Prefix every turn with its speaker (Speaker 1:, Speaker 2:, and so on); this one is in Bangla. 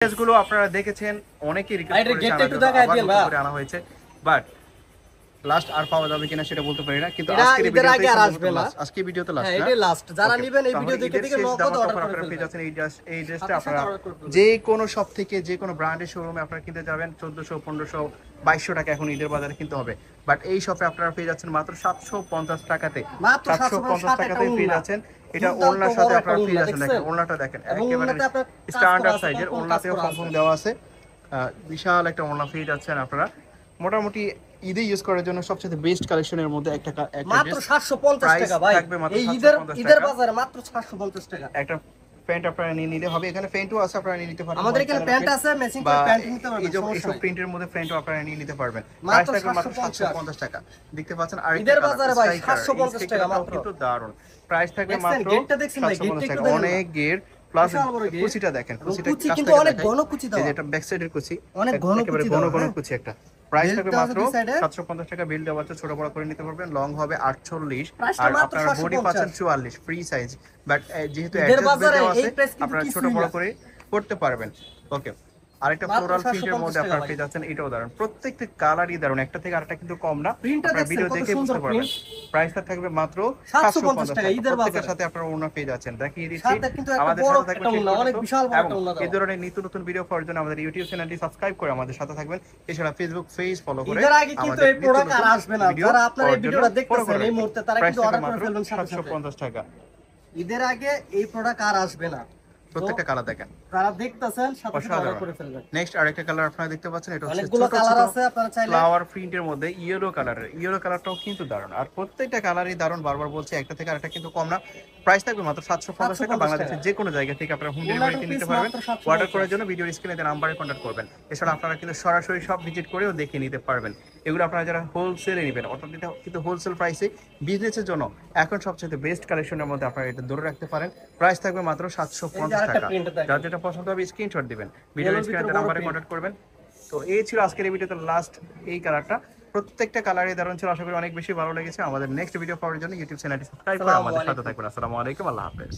Speaker 1: ড্রেসগুলো আপনারা দেখেছেন, অনেকেই রিকোয়েস্ট করেছে আনা হয়েছে, বাট লাস্ট আর পাওয়া যাবে কিনা সেটা বলতে পারি না, কিন্তু আজকের ভিডিওতে আসবে না, আজকের ভিডিওতে লাস্ট,
Speaker 2: হ্যাঁ এটা লাস্ট। যারা নেবেন এই ভিডিও দেখে নগদ অর্ডার করে
Speaker 1: পেয়ে যাচ্ছেন। এই ড্রেসটা আপনারা যে কোনো শপ থেকে, যে কোনো ব্র্যান্ডের শোরুমে আপনারা কিনতে যাবেন 1400 1500 2200 টাকা এখন ঈদের বাজারে কিনতে হবে, বাট এই শপে আপনারা পেয়ে যাচ্ছেন মাত্র 750 টাকাতে। 750 টাকাতে পেয়ে যাচ্ছেন। এটা ওড়নার সাথে আপনারা পেয়ে যাচ্ছেন। দেখেন ওড়নাটা, দেখেন একেবারে স্ট্যান্ডার্ড সাইজের, ওড়নাতেও সম্পূর্ণ দেওয়া আছে। বিশাল একটা ওড়না পেয়ে যাচ্ছেন আপনারা। মোটামুটি ঈদে ইউজ করার জন্য সবচেয়ে বেস্ট কালেকশনের মধ্যে একটা
Speaker 2: মাত্র 750 টাকা ভাই। এই ঈদের বাজারে মাত্র 750 টাকা। একটা
Speaker 1: প্যান্ট আপনারা নিয়ে নিলে হবে। এখানে প্যান্টও আছে, আপনারা নিয়ে নিতে পারবেন।
Speaker 2: আমাদের এখানে প্যান্ট আছে, ম্যাচিং করে প্যান্ট নিতে পারবেন।
Speaker 1: এই সব প্রিন্টের মধ্যে প্যান্টও আপনারা নিয়ে নিতে পারবেন। প্রাইস থাকবে মাত্র 750 টাকা। দেখতে পাচ্ছেন আর
Speaker 2: ঈদের বাজারে ভাই 750 টাকা মাত্র।
Speaker 1: কিন্তু দারুন। প্রাইস থাকবে মাত্র 750 টাকা। অনেক গেট প্লাস কুচিটা দেখেন, কুচিটা
Speaker 2: কিন্তু অনেক ঘন কুচি দাও।
Speaker 1: এটা ব্যাক সাইডের কুচি,
Speaker 2: অনেক ঘন কুচি দাও,
Speaker 1: ঘন কুচি একটা। প্রাইস থাকবে মাত্র 750 টাকা। বিল দেওয়া আছে, ছোট বড় করে নিতে পারবেন। লং হবে 48 আর আপনার বডি পাচ্ছেন 44 ফ্রি সাইজ, বাট যেহেতু অ্যাডজাস্ট দেওয়া আছে আপনারা ছোট বড় করে করতে পারবেন। ওকে, আরেকটা ফ্লোরাল প্রিন্টের মধ্যে আপনারা পেয়ে যাচ্ছেন। এটাও দারুন, প্রত্যেকটা কালারই দারুন, একটা থেকে আরেকটা কিন্তু কম না। আপনারা ভিডিও দেখে বুঝতে পারবেন। প্রাইসটা থাকবে মাত্র 750 টাকা। ঈদের বাজারের সাথে আপনারা ওড়না পেয়ে যাচ্ছেন। দেখিয়ে দিচ্ছি আমাদের সাথে থাকবেন। অনেক বিশাল বড় ওড়না দাও। এই ধরনের নিত্য নতুন ভিডিও পাওয়ার জন্য আমাদের ইউটিউব চ্যানেলটি সাবস্ক্রাইব করে আমাদের সাথে থাকবেন। এছাড়া ফেসবুক পেজ ফলো করে।
Speaker 2: ঈদের আগে কিন্তু এই প্রোডাক্ট আর আসবে না। যারা আপনারা এই ভিডিওটা দেখতেছেন এই মুহূর্তে, তারা কিন্তু অর্ডার করে ফেলবেন
Speaker 1: 750 টাকা।
Speaker 2: ঈদের আগে এই প্রোডাক্ট আর আসবে না।
Speaker 1: প্রত্যেকটা কালার দেখেন,
Speaker 2: যারা দেখতেছেন সাথে সাথে অর্ডার করে ফেলবেন।
Speaker 1: নেক্সট আরেকটা কালার আপনারা দেখতে পাচ্ছেন, এটা হচ্ছে
Speaker 2: অনেকগুলো কালার আছে, আপনারা চাইলে
Speaker 1: ফ্লাওয়ার প্রিন্টের মধ্যে ইয়েলো কালারের। ইয়েলো কালারটাও কিন্তু দারুণ, আর প্রত্যেকটা কালারই দারুণ। বারবার বলছি, একটা থেকে আরেকটা কিন্তু কম না। প্রাইস থাকবে মাত্র 750 টাকা। বাংলাদেশের যে কোনো জায়গা থেকে আপনারা হোম ডেলিভারিতে নিতে পারবেন। অর্ডার করার জন্য ভিডিওর স্ক্রিনে দেওয়া নাম্বারে কন্টাক্ট করবেন। এছাড়া আপনারা কিন্তু সরাসরি সব ভিজিট করেও দেখে নিতে পারবেন। এগুলো আপনারা যারা হোলসেলে নেবেন, অর্থাৎ এটা কিন্তু হোলসেল প্রাইসে বিজনেসের জন্য এখন সবচেয়ে বেস্ট কালেকশনের মধ্যে আপনারা এটা ধরে রাখতে পারেন। প্রাইস থাকবে মাত্র 750 টাকা। যার যেটা পছন্দ হবে স্ক্রিনশট দিবেন, ভিডিওর স্ক্রিনে নাম্বারে কন্টাক্ট করবেন। তো এই ছিল আজকের এই ভিডিওতে লাস্ট এই কালারটা। প্রত্যেকটা কালারই দারুণ ছিল, আশা করি অনেক বেশি ভালো লেগেছে। আমাদের নেক্সট ভিডিও পাওয়ার জন্য ইউটিউব চ্যানেলটি সাবস্ক্রাইব করে আমাদের সাথে থাকবেন। আসসালামু আলাইকুম, আল্লাহ হাফেজ।